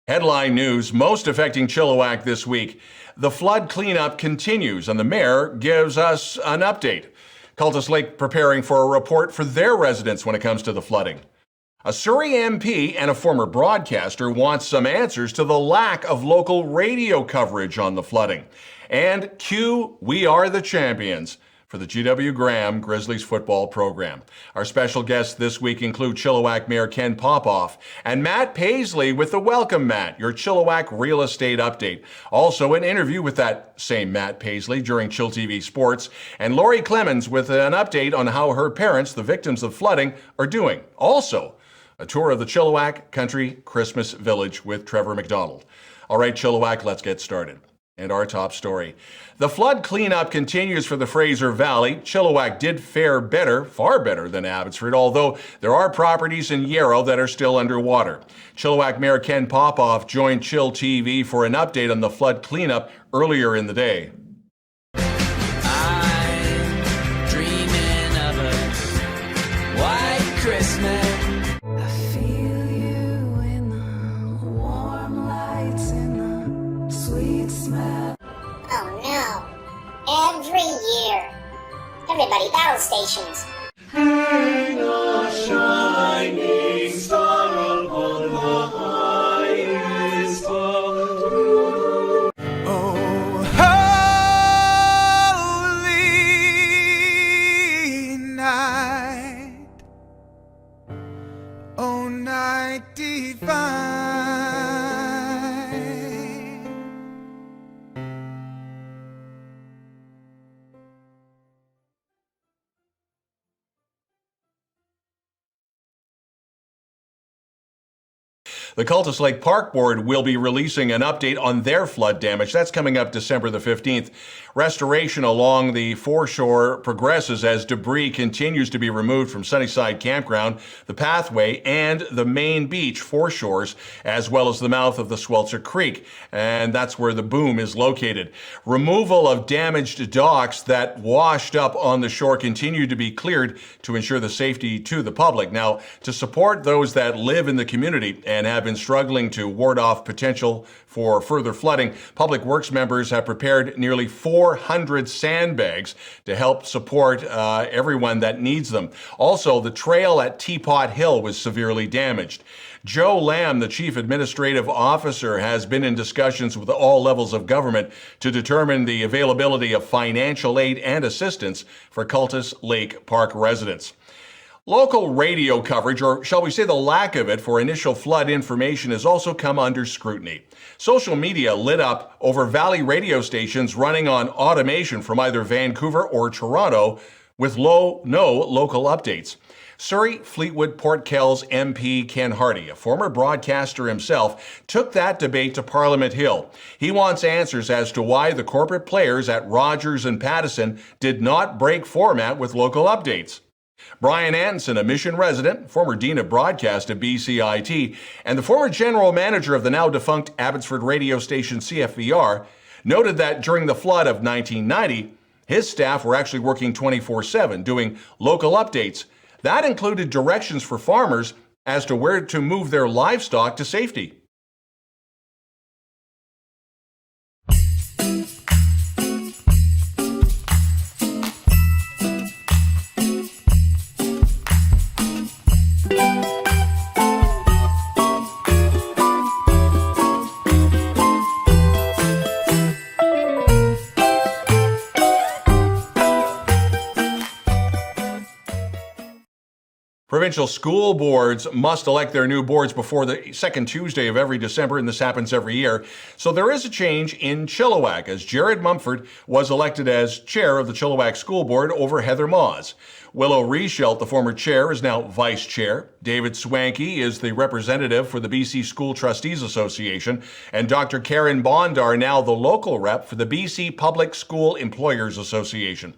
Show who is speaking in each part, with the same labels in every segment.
Speaker 1: Headline news most affecting Chilliwack this week. The flood cleanup continues, and the mayor gives us an update. Cultus Lake preparing for a report for their residents when it comes to the flooding. A Surrey MP and a former broadcaster want some answers to the lack of local radio coverage on the flooding. And cue We Are the Champions for the G.W. Graham Grizzlies football program. Our special guests this week include Chilliwack Mayor Ken Popoff and Matt Paisley with the Welcome Matt, your Chilliwack real estate update. Also an interview with that same Matt Paisley during chillTV Sports, and Laurie Clemens with an update on how her parents, the victims of flooding, are doing. Also, a tour of the Chilliwack Country Christmas Village with Trevor McDonald. All right, Chilliwack, let's get started. And our top story. The flood cleanup continues for the Fraser Valley. Chilliwack did fare better, far better than Abbotsford, although there are properties in Yarrow that are still underwater. Chilliwack Mayor Ken Popoff joined chillTV for an update on the flood cleanup earlier in the day.
Speaker 2: I'm dreaming of a white Christmas.
Speaker 3: Oh no. Every year. Everybody, battle stations.
Speaker 4: Hang a shining star upon the highest top.
Speaker 5: Oh, holy night. Oh, night divine.
Speaker 1: The Cultus Lake Park Board will be releasing an update on their flood damage. That's coming up December the 15th. Restoration along the foreshore progresses as debris continues to be removed from Sunnyside Campground, the pathway, and the main beach foreshores, as well as the mouth of the Sweltzer Creek. And that's where the boom is located. Removal of damaged docks that washed up on the shore continue to be cleared to ensure the safety to the public. Now, to support those that live in the community and have been struggling to ward off potential for further flooding, Public Works members have prepared nearly 400 sandbags to help support everyone that needs them. Also, the trail at Teapot Hill was severely damaged. Joe Lamb, the Chief Administrative Officer, has been in discussions with all levels of government to determine the availability of financial aid and assistance for Cultus Lake Park residents. Local radio coverage, or shall we say the lack of it, for initial flood information has also come under scrutiny. Social media lit up over Valley radio stations running on automation from either Vancouver or Toronto with no local updates. Surrey Fleetwood Port Kells MP Ken Hardy, a former broadcaster himself, took that debate to Parliament Hill. He wants answers as to why the corporate players at Rogers and Pattison did not break format with local updates. Brian Anderson, a Mission resident, former Dean of Broadcast at BCIT, and the former General Manager of the now defunct Abbotsford radio station CFVR, noted that during the flood of 1990, his staff were actually working 24/7, doing local updates. That included directions for farmers as to where to move their livestock to safety. Provincial school boards must elect their new boards before the second Tuesday of every December, and this happens every year. So there is a change in Chilliwack, as Jared Mumford was elected as chair of the Chilliwack School Board over Heather Moss. Willow Rieschelt, the former chair, is now vice chair. David Swanky is the representative for the BC School Trustees Association, and Dr. Karen Bondar, now the local rep for the BC Public School Employers Association.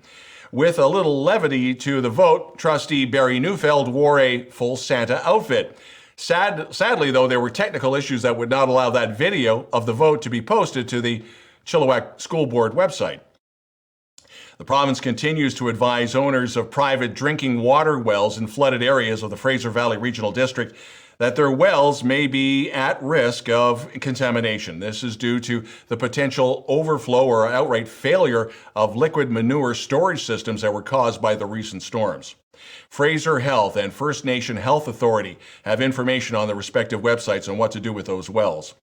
Speaker 1: With a little levity to the vote, Trustee Barry Neufeld wore a full Santa outfit. Sadly, though, there were technical issues that would not allow that video of the vote to be posted to the Chilliwack School Board website. The province continues to advise owners of private drinking water wells in flooded areas of the Fraser Valley Regional District that their wells may be at risk of contamination. This is due to the potential overflow or outright failure of liquid manure storage systems that were caused by the recent storms. Fraser Health and First Nation Health Authority have information on the respective websites on what to do with those wells.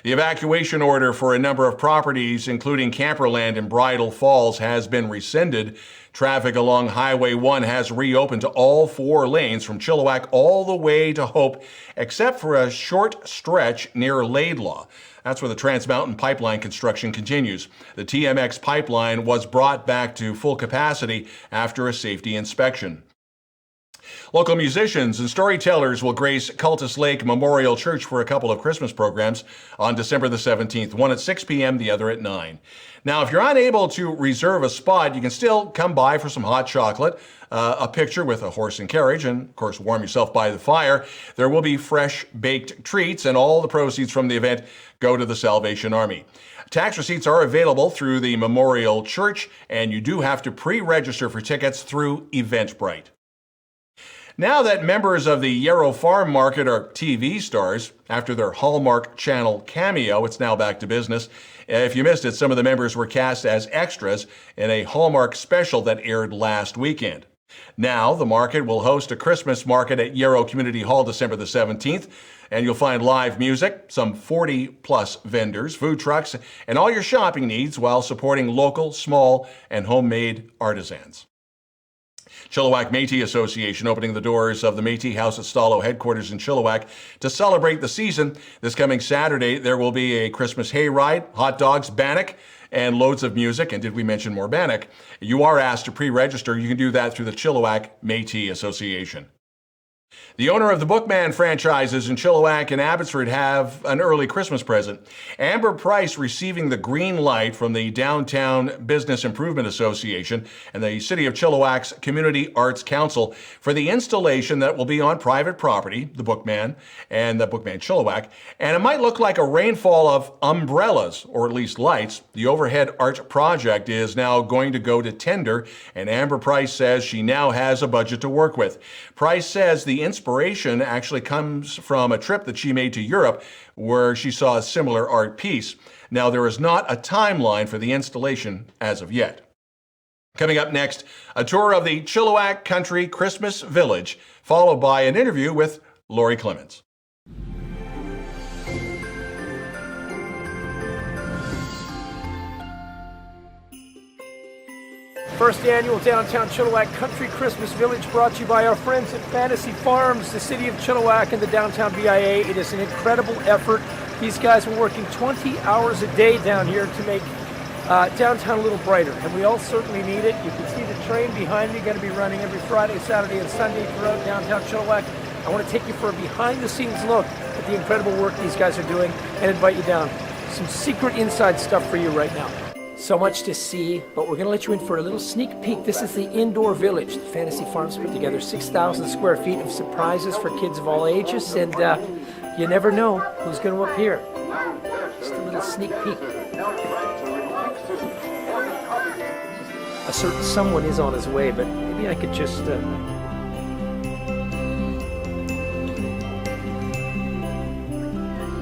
Speaker 1: The evacuation order for a number of properties, including camperland in Bridal Falls, has been rescinded. Traffic along Highway 1 has reopened to all 4 lanes from Chilliwack all the way to Hope, except for a short stretch near Laidlaw. That's where the Trans Mountain Pipeline construction continues. The TMX pipeline was brought back to full capacity after a safety inspection. Local musicians and storytellers will grace Cultus Lake Memorial Church for a couple of Christmas programs on December the 17th, one at 6 p.m., the other at 9. Now, if you're unable to reserve a spot, you can still come by for some hot chocolate, a picture with a horse and carriage, and, of course, warm yourself by the fire. There will be fresh baked treats, and all the proceeds from the event go to the Salvation Army. Tax receipts are available through the Memorial Church, and you do have to pre-register for tickets through Eventbrite. Now that members of the Yarrow Farm Market are TV stars, after their Hallmark Channel cameo, it's now back to business. If you missed it, some of the members were cast as extras in a Hallmark special that aired last weekend. Now, the market will host a Christmas market at Yarrow Community Hall December the 17th, and you'll find live music, some 40-plus vendors, food trucks, and all your shopping needs while supporting local, small, and homemade artisans. Chilliwack Métis Association opening the doors of the Métis House at Stallo headquarters in Chilliwack to celebrate the season. This coming Saturday, there will be a Christmas hayride, hot dogs, bannock, and loads of music. And did we mention more bannock? You are asked to pre-register. You can do that through the Chilliwack Métis Association. The owner of the Bookman franchises in Chilliwack and Abbotsford have an early Christmas present. Amber Price receiving the green light from the Downtown Business Improvement Association and the City of Chilliwack's Community Arts Council for the installation that will be on private property, the Bookman and the Bookman Chilliwack, and it might look like a rainfall of umbrellas, or at least lights. The overhead art project is now going to go to tender, and Amber Price says she now has a budget to work with. Price says the inspiration actually comes from a trip that she made to Europe where she saw a similar art piece. Now, there is not a timeline for the installation as of yet. Coming up next, a tour of the Chilliwack Country Christmas Village, followed by an interview with Laurie Clemens.
Speaker 6: First annual Downtown Chilliwack Country Christmas Village brought to you by our friends at Fantasy Farms, the City of Chilliwack and the Downtown BIA. It is an incredible effort. These guys are working 20 hours a day down here to make downtown a little brighter, and we all certainly need it. You can see the train behind me going to be running every Friday, Saturday, and Sunday throughout downtown Chilliwack. I want to take you for a behind-the-scenes look at the incredible work these guys are doing and invite you down. Some secret inside stuff for you right now. So much to see, but we're going to let you in for a little sneak peek. This is the indoor village. The Fantasy Farms put together 6,000 square feet of surprises for kids of all ages, and you never know who's going to appear. Just a little sneak peek. A certain someone is on his way, but maybe I could just...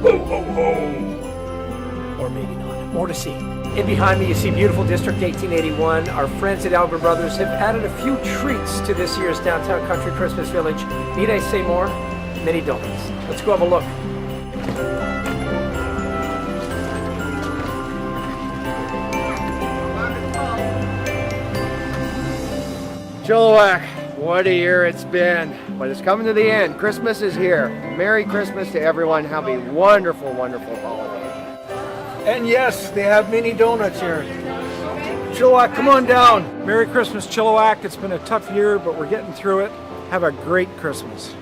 Speaker 4: Ho, ho, ho!
Speaker 6: Or maybe not. More to see. In behind me, you see beautiful District 1881. Our friends at Albert Brothers have added a few treats to this year's Downtown Country Christmas Village. Need I say more? Many donuts. Let's go have a look.
Speaker 7: Chilliwack, what a year it's been, but it's coming to the end. Christmas is here. Merry Christmas to everyone. Have a wonderful, wonderful holiday.
Speaker 6: And yes, they have mini donuts here. Chilliwack, come on down. Merry Christmas, Chilliwack. It's been a tough year, but we're getting through it. Have a great Christmas.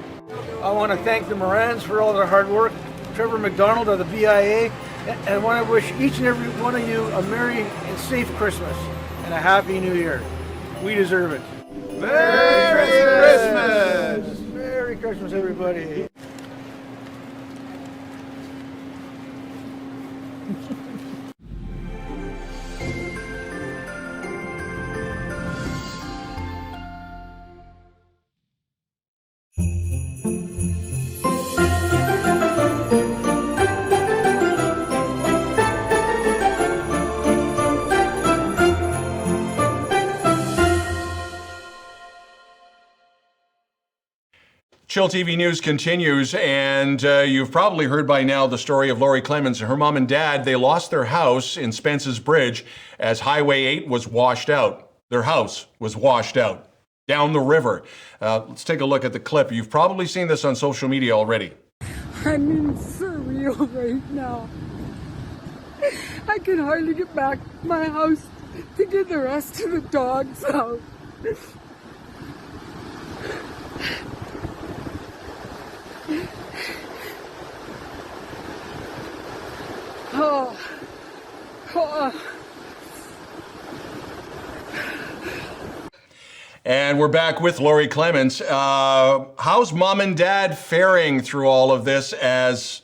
Speaker 6: I want to thank the Morans for all their hard work, Trevor McDonald of the BIA, and I want to wish each and every one of you a merry and safe Christmas and a happy new year. We deserve it.
Speaker 4: Merry Christmas!
Speaker 6: Merry Christmas, everybody.
Speaker 1: Chill TV News continues, and you've probably heard by now the story of Laurie Clemens. Her mom and dad, they lost their house in Spence's Bridge as Highway 8 was washed out. Their house was washed out down the river. Let's take a look at the clip. You've probably seen this on social media already.
Speaker 8: I'm in surreal right now. I can hardly get back to my house to get the rest of the dogs out. Oh.
Speaker 1: And we're back with Laurie Clements. How's mom and dad faring through all of this as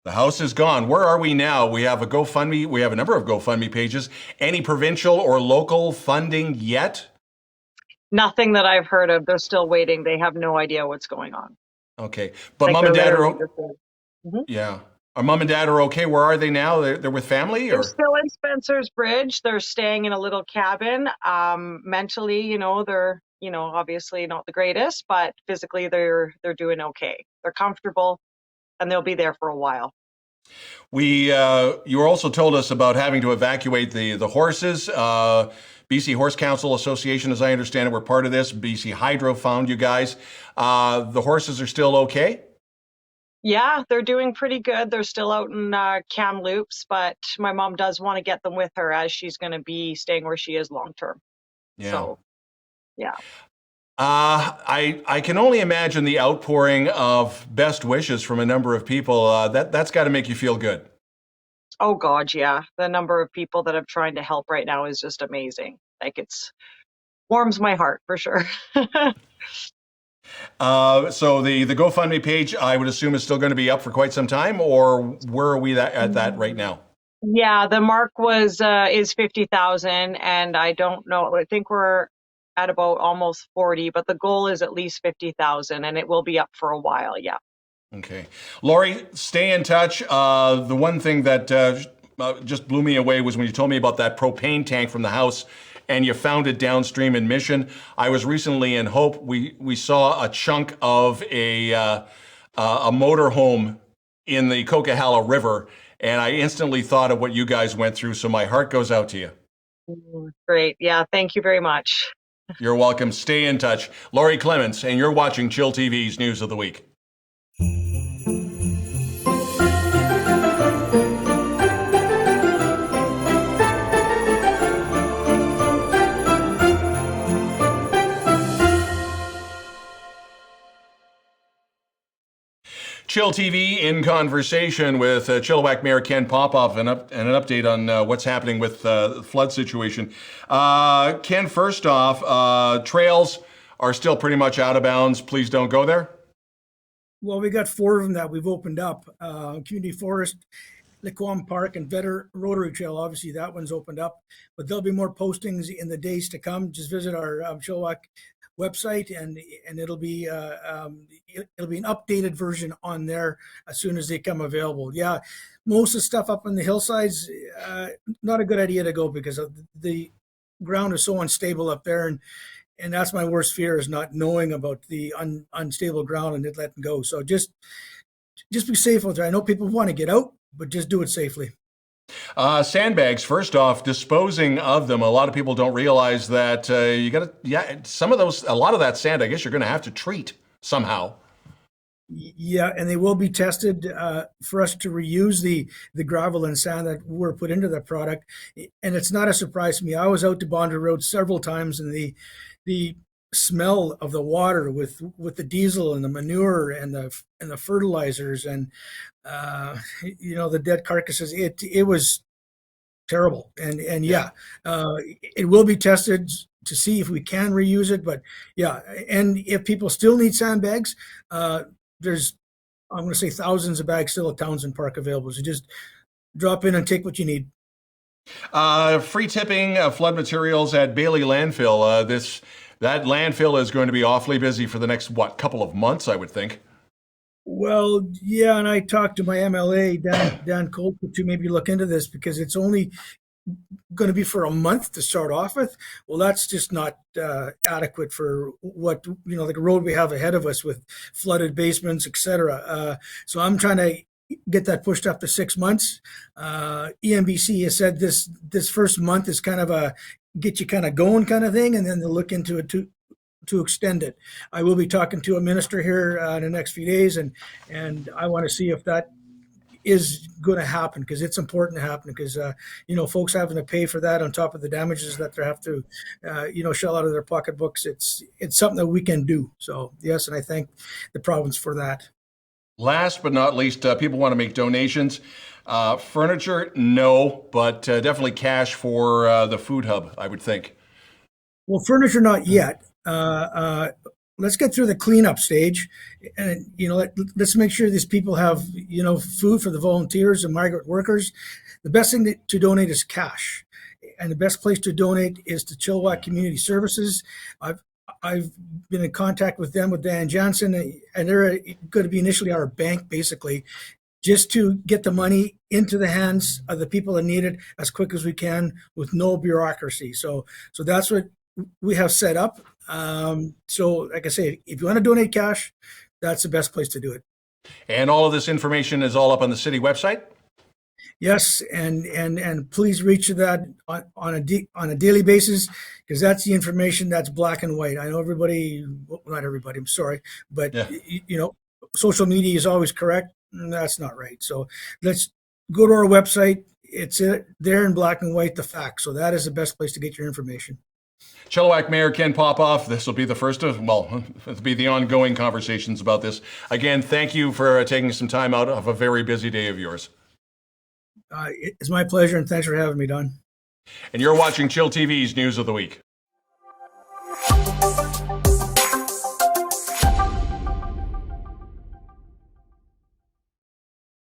Speaker 1: the house is gone? Where are we now? We have a GoFundMe. We have a number of GoFundMe pages. Any provincial or local funding yet?
Speaker 9: Nothing that I've heard of. They're still waiting. They have no idea what's going on.
Speaker 1: Okay. But
Speaker 9: Like,
Speaker 1: mom and dad are
Speaker 9: Mhm.
Speaker 1: yeah. Our mom and dad are okay. Where are they now? They're with family, or?
Speaker 9: They're still in Spencer's Bridge. They're staying in a little cabin. Mentally, they're, obviously not the greatest, but physically they're doing okay. They're comfortable, and they'll be there for a while.
Speaker 1: You also told us about having to evacuate the horses. BC Horse Council Association, as I understand it, were part of this. BC Hydro found you guys. The horses are still okay?
Speaker 9: Yeah, they're doing pretty good. They're still out in Kamloops, but my mom does want to get them with her as she's going to be staying where she is long term.
Speaker 1: Yeah.
Speaker 9: So, yeah.
Speaker 1: I can only imagine the outpouring of best wishes from a number of people. That's got to make you feel good.
Speaker 9: Oh God, yeah. The number of people that I'm trying to help right now is just amazing. Like, it's warms my heart for sure.
Speaker 1: So the GoFundMe page, I would assume, is still going to be up for quite some time, or where are we at that right now?
Speaker 9: Yeah, the mark is 50,000, and I don't know. I think we're at about almost 40, but the goal is at least 50,000, and it will be up for a while. Yeah.
Speaker 1: Okay, Laurie, stay in touch. The one thing that just blew me away was when you told me about that propane tank from the house, and you found it downstream in Mission. I was recently in Hope. We saw a chunk of a motorhome in the Coquihalla River, and I instantly thought of what you guys went through. So my heart goes out to you.
Speaker 9: Great. Yeah. Thank you very much.
Speaker 1: You're welcome. Stay in touch. Laurie Clements, and you're watching Chill TV's News of the Week. Chill TV in conversation with Chilliwack Mayor Ken Popoff and an update on what's happening with the flood situation. Ken, first off, trails are still pretty much out of bounds. Please don't go there.
Speaker 10: Well, we got 4 of them that we've opened up. Community Forest, Laquam Park, and Vetter Rotary Trail. Obviously, that one's opened up, but there'll be more postings in the days to come. Just visit our Chilliwack website, and it'll be an updated version on there as soon as they come available. Yeah, most of the stuff up on the hillsides, not a good idea to go because the ground is so unstable up there, and that's my worst fear, is not knowing about the unstable ground and it letting go. So just be safe out there. I know people want to get out, but just do it safely.
Speaker 1: Sandbags, first off, disposing of them. A lot of people don't realize that you got to, a lot of that sand, I guess you're going to have to treat somehow.
Speaker 10: Yeah, and they will be tested for us to reuse the gravel and sand that were put into the product. And it's not a surprise to me. I was out to Boundary Road several times, and the smell of the water with the diesel and the manure and the fertilizers and the dead carcasses, it was terrible. And it will be tested to see if we can reuse it. But yeah, and if people still need sandbags, there's, I'm going to say, thousands of bags still at Townsend Park available. So just drop in and take what you need.
Speaker 1: Free tipping flood materials at Bailey Landfill. That landfill is going to be awfully busy for the next, couple of months, I would think.
Speaker 10: Well, yeah, and I talked to my MLA, Dan Colt, to maybe look into this, because it's only going to be for a month to start off with. Well, that's just not adequate for what, like the road we have ahead of us with flooded basements, etc. So I'm trying to get that pushed up to 6 months. EMBC has said this first month is kind of a get you kind of going kind of thing, and then they'll look into it to extend it. I will be talking to a minister here in the next few days, and I want to see if that is going to happen, because it's important to happen, because folks having to pay for that on top of the damages that they have to shell out of their pocketbooks. It's something that we can do. So yes, and I thank the province for that.
Speaker 1: Last but not least, people want to make donations. Furniture, no, but definitely cash for the food hub, I would think.
Speaker 10: Well, furniture, not yet. Let's get through the cleanup stage, and let's make sure these people have food for the volunteers and migrant workers. The best thing to donate is cash, and the best place to donate is to Chilliwack Community Services. I've been in contact with them, with Dan Johnson, and they're going to be initially our bank, basically, just to get the money into the hands of the people that need it as quick as we can with no bureaucracy. So that's what we have set up. So like I say, if you want to donate cash, that's the best place to do it.
Speaker 1: And all of this information is all up on the city website?
Speaker 10: Yes, and please reach that on a daily basis, because that's the information that's black and white. I know not everybody, I'm sorry, but social media is always correct. That's not right. So let's go to our website. It's there in black and white, the facts. So that is the best place to get your information.
Speaker 1: Chilliwack Mayor Ken Popoff, this will be the first of, it'll be the ongoing conversations about this. Again, thank you for taking some time out of a very busy day of yours.
Speaker 10: It's my pleasure, and thanks for having me, Don.
Speaker 1: And you're watching chillTV's News of the Week.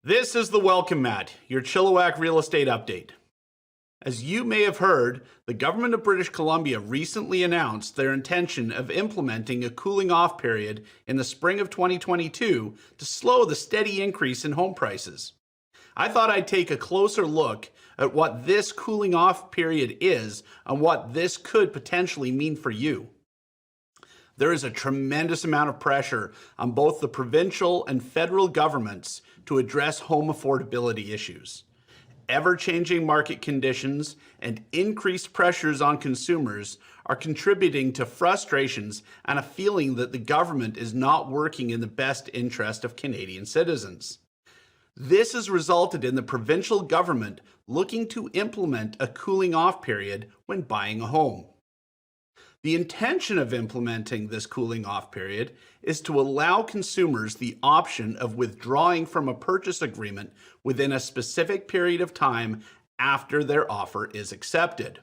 Speaker 11: This is the Welcome Mat, your Chilliwack real estate update. As you may have heard, the government of British Columbia recently announced their intention of implementing a cooling off period in the spring of 2022 to slow the steady increase in home prices. I thought I'd take a closer look at what this cooling off period is and what this could potentially mean for you. There is a tremendous amount of pressure on both the provincial and federal governments to address home affordability issues. Ever-changing market conditions and increased pressures on consumers are contributing to frustrations and a feeling that the government is not working in the best interest of Canadian citizens. This has resulted in the provincial government looking to implement a cooling off period when buying a home. The intention of implementing this cooling off period is to allow consumers the option of withdrawing from a purchase agreement within a specific period of time after their offer is accepted.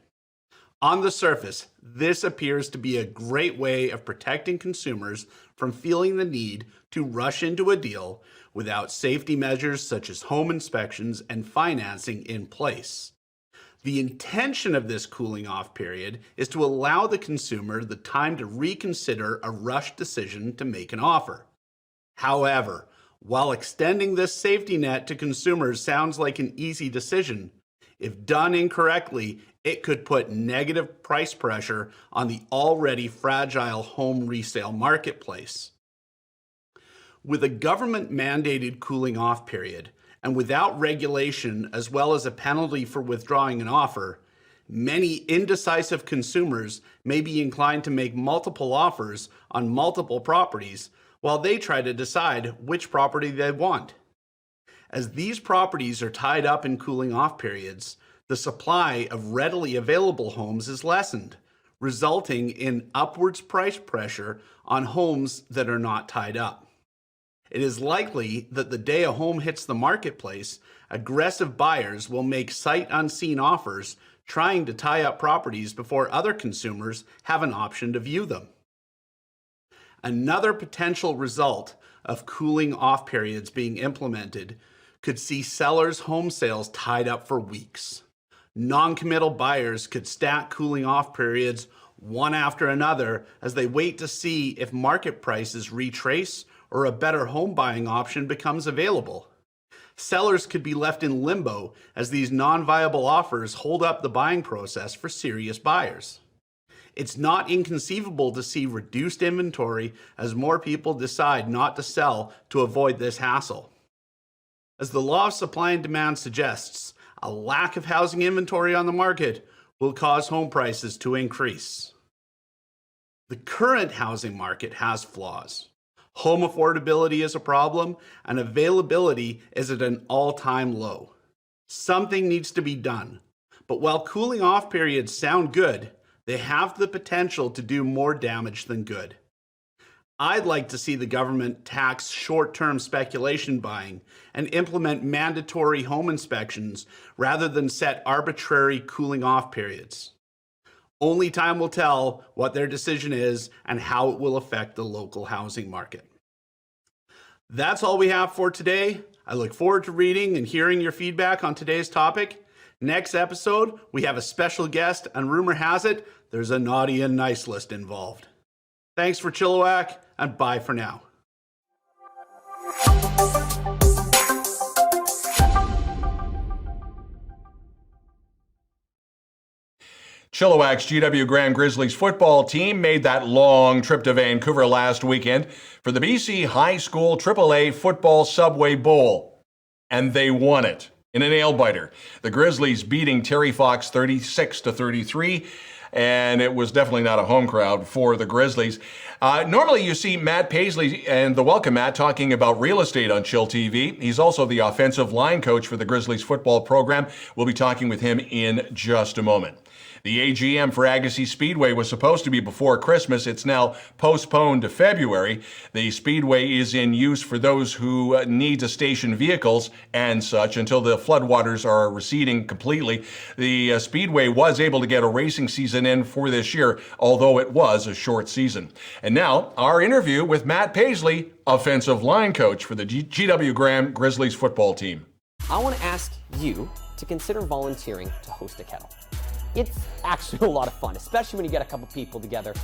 Speaker 11: On the surface, this appears to be a great way of protecting consumers from feeling the need to rush into a deal without safety measures such as home inspections and financing in place. The intention of this cooling off period is to allow the consumer the time to reconsider a rushed decision to make an offer. However, while extending this safety net to consumers sounds like an easy decision, if done incorrectly, it could put negative price pressure on the already fragile home resale marketplace. With a government-mandated cooling off period, and without regulation as well as a penalty for withdrawing an offer, many indecisive consumers may be inclined to make multiple offers on multiple properties while they try to decide which property they want. As these properties are tied up in cooling off periods, the supply of readily available homes is lessened, resulting in upwards price pressure on homes that are not tied up. It is likely that the day a home hits the marketplace, aggressive buyers will make sight unseen offers trying to tie up properties before other consumers have an option to view them. Another potential result of cooling off periods being implemented could see sellers' home sales tied up for weeks. Non-committal buyers could stack cooling off periods one after another as they wait to see if market prices retrace or a better home buying option becomes available. Sellers could be left in limbo as these non-viable offers hold up the buying process for serious buyers. It's not inconceivable to see reduced inventory as more people decide not to sell to avoid this hassle. As the law of supply and demand suggests, a lack of housing inventory on the market will cause home prices to increase. The current housing market has flaws. Home affordability is a problem, and availability is at an all-time low. Something needs to be done, but while cooling off periods sound good, they have the potential to do more damage than good. I'd like to see the government tax short-term speculation buying and implement mandatory home inspections rather than set arbitrary cooling off periods. Only time will tell what their decision is and how it will affect the local housing market. That's all we have for today. I look forward to reading and hearing your feedback on today's topic. Next episode, we have a special guest, and rumor has it, there's a naughty and nice list involved. Thanks for Chilliwack, and bye for now.
Speaker 1: Chilliwack's GW Graham Grizzlies football team made that long trip to Vancouver last weekend for the BC High School AAA Football Subway Bowl. And they won it in a nail-biter. The Grizzlies beating Terry Fox 36-33, and it was definitely not a home crowd for the Grizzlies. Normally you see Matt Paisley and the Welcome Matt talking about real estate on chillTV. He's also the offensive line coach for the Grizzlies football program. We'll be talking with him in just a moment. The AGM for Agassiz Speedway was supposed to be before Christmas. It's now postponed to February. The Speedway is in use for those who need to station vehicles and such until the floodwaters are receding completely. The Speedway was able to get a racing season in for this year, although it was a short season. And now, our interview with Matt Paisley, offensive line coach for the GW Graham Grizzlies football team.
Speaker 12: I want to ask you to consider volunteering to host a kettle. It's actually a lot of fun, especially when you get a couple people together.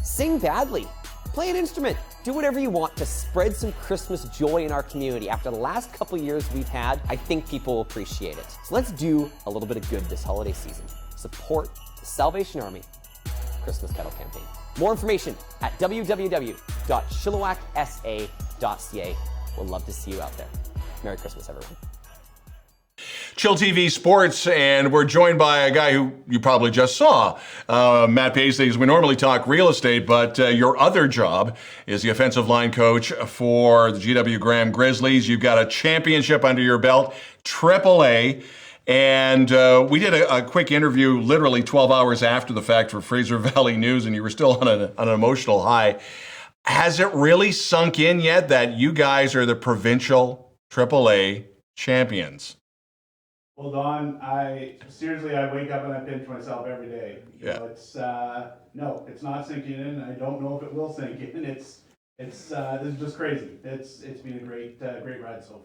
Speaker 12: Sing badly, play an instrument, do whatever you want to spread some Christmas joy in our community. After the last couple years we've had, I think people will appreciate it. So let's do a little bit of good this holiday season. Support the Salvation Army Christmas Kettle Campaign. More information at www.chilliwacksa.ca. We'll love to see you out there. Merry Christmas, everyone.
Speaker 1: chillTV Sports, and we're joined by a guy who you probably just saw, Matt Paisley. As we normally talk real estate, but your other job is the offensive line coach for the GW Graham Grizzlies. You've got a championship under your belt, AAA, and we did a quick interview literally 12 hours after the fact for Fraser Valley News, and you were still on an emotional high. Has it really sunk in yet that you guys are the provincial AAA champions?
Speaker 11: Well, Don, I wake up and I pinch myself every day. You know, it's no, it's not sinking in. I don't know if it will sink in. This is just crazy. It's been a great ride so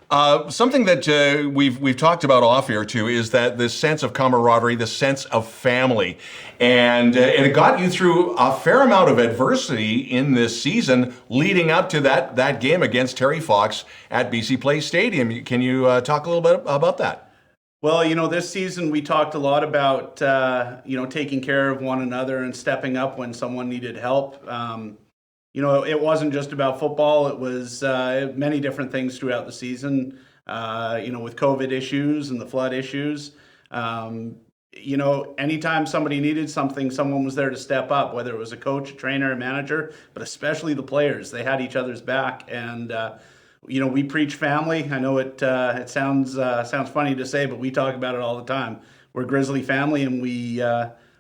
Speaker 11: far.
Speaker 1: Something that we've talked about off air too is that this sense of camaraderie, the sense of family, and it got you through a fair amount of adversity in this season, leading up to that game against Terry Fox at BC Place Stadium. Can you talk a little bit about that?
Speaker 11: Well, you know, this season we talked a lot about, taking care of one another and stepping up when someone needed help. It wasn't just about football. It was many different things throughout the season, with COVID issues and the flood issues. Anytime somebody needed something, someone was there to step up, whether it was a coach, a trainer, a manager, but especially the players. They had each other's back. And, we preach family. I know it sounds funny to say, but we talk about it all the time. We're a Grizzly family, and we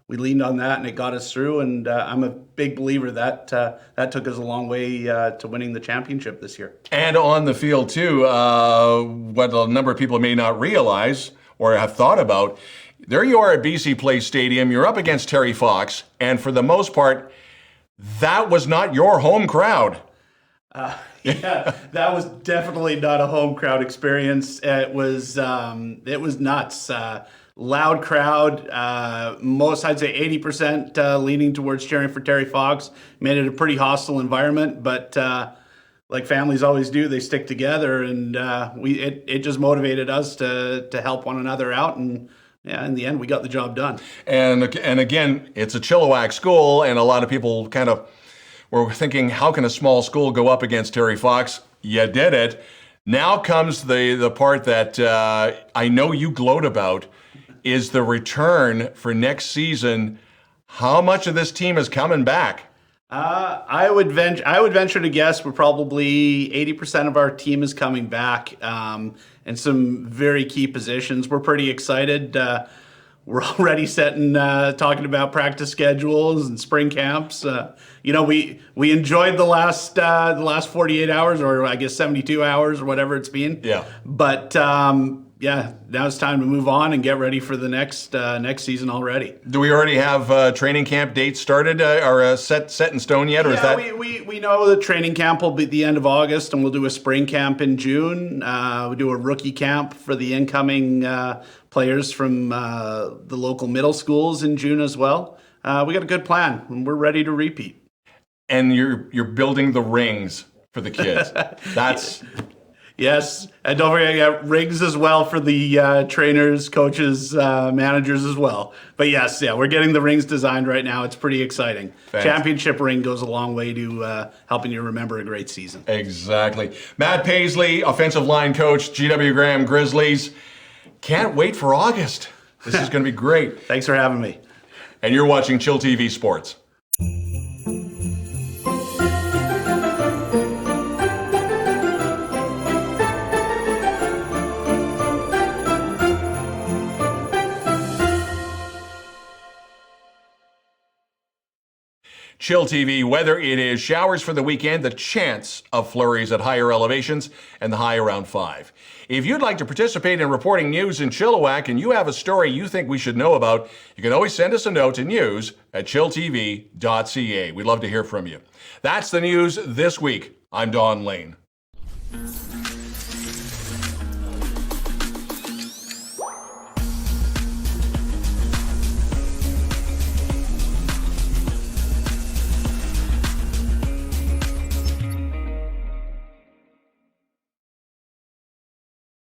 Speaker 11: leaned on that, and it got us through. And I'm a big believer that took us a long way to winning the championship this year.
Speaker 1: And on the field too, what a number of people may not realize or have thought about, there you are at BC Place Stadium. You're up against Terry Fox, and for the most part, that was not your home crowd.
Speaker 11: Yeah, that was definitely not a home crowd experience. It was nuts. Loud crowd. I'd say 80% leaning towards cheering for Terry Fox. Made it a pretty hostile environment, but like families always do, they stick together, and it just motivated us to help one another out, and yeah, in the end, we got the job done.
Speaker 1: And again, it's a Chilliwack school, and a lot of people kind of were thinking, how can a small school go up against Terry Fox? You did it. Now comes the part that I know you gloat about, is the return for next season. How much of this team is coming back?
Speaker 11: I would venture to guess we're probably 80% of our team is coming back, in some very key positions. We're pretty excited. We're already talking about practice schedules and spring camps. We enjoyed the last 48 hours, or I guess 72 hours, or whatever it's been.
Speaker 1: Yeah.
Speaker 11: But now it's time to move on and get ready for the next season already.
Speaker 1: Do we already have training camp dates started or set in stone yet, or is that?
Speaker 11: We know the training camp will be the end of August, and we'll do a spring camp in June. We'll do a rookie camp for the incoming players from the local middle schools in June as well. We got a good plan, and we're ready to repeat.
Speaker 1: And you're building the rings for the kids. That's.
Speaker 11: Yes, and don't forget rings as well for the trainers, coaches, managers as well. But yes, we're getting the rings designed right now. It's pretty exciting.
Speaker 1: Thanks.
Speaker 11: Championship ring goes a long way to helping you remember a great season.
Speaker 1: Exactly. Matt Paisley, offensive line coach, GW Graham Grizzlies. Can't wait for August. This is going to be great.
Speaker 11: Thanks for having me.
Speaker 1: And you're watching chillTV Sports. chillTV weather, it is showers for the weekend, the chance of flurries at higher elevations, and the high around 5. If you'd like to participate in reporting news in Chilliwack and you have a story you think we should know about, you can always send us a note to news@chilltv.ca. We'd love to hear from you. That's the news this week. I'm Don Lehn.